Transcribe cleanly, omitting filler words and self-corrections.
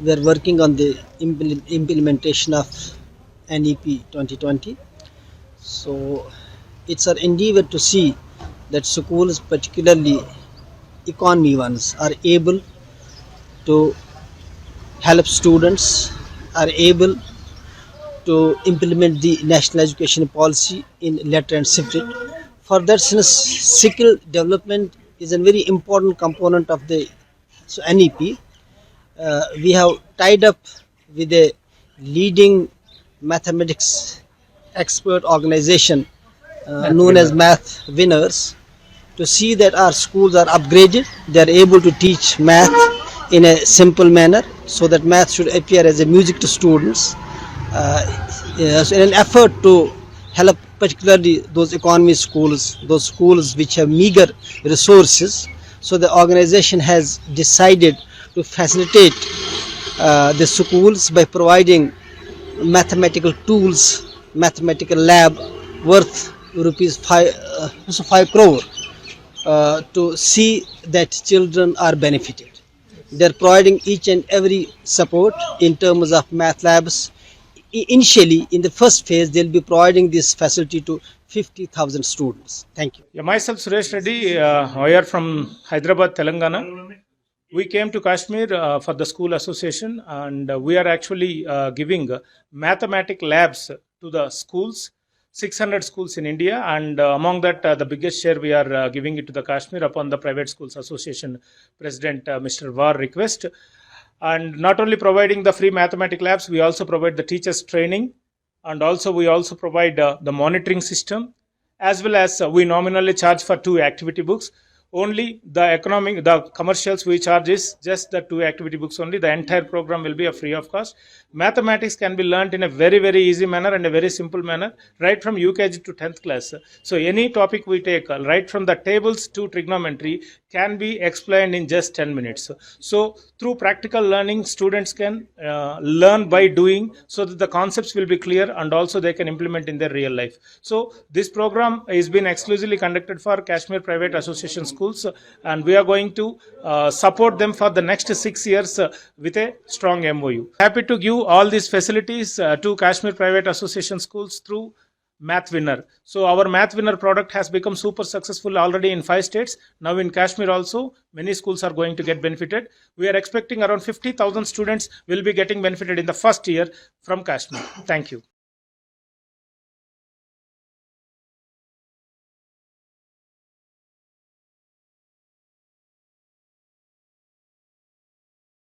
We are working on the implementation of NEP 2020. So it's our endeavor to see that schools, particularly economy ones, are able to help students, are able to implement the national education policy in letter and spirit. For that, since skill development is a very important component of the NEP, we have tied up with a leading mathematics expert organization known as Math Winners to see that our schools are upgraded. They are able to teach math in a simple manner so that math should appear as a music to students. So in an effort to help particularly those economy schools, those schools which have meager resources, so the organization has decided to facilitate the schools by providing mathematical tools, mathematical lab worth rupees 5 crore to see that children are benefited. They are providing each and every support in terms of math labs. Initially, in the first phase, they will be providing this facility to 50,000 students. Thank you. Yeah, myself, Suresh Reddy, here from Hyderabad, Telangana. We came to Kashmir for the school association, and we are actually giving mathematic labs to the schools, 600 schools in India, and among that, the biggest share we are giving it to the Kashmir upon the Private Schools Association President Mr. Var request. And not only providing the free mathematics labs, we also provide the teachers training, and also we also provide the monitoring system, as well as we nominally charge for 2 activity books. Only the commercials we charge is just the 2 activity books only. The entire program will be a free of cost. Mathematics can be learnt in a very, very easy manner and a very simple manner, right from UKG to 10th class. So any topic we take, right from the tables to trigonometry, can be explained in just 10 minutes. So through practical learning, students can learn by doing, so that the concepts will be clear and also they can implement in their real life. So this program is being exclusively conducted for Kashmir Private Association schools, and we are going to support them for the next 6 years with a strong MOU. Happy to give all these facilities to Kashmir Private Association schools through Math Winner. So our Math Winner product has become super successful already in 5 states. Now in Kashmir also, many schools are going to get benefited. We are expecting around 50,000 students will be getting benefited in the first year from Kashmir. Thank you.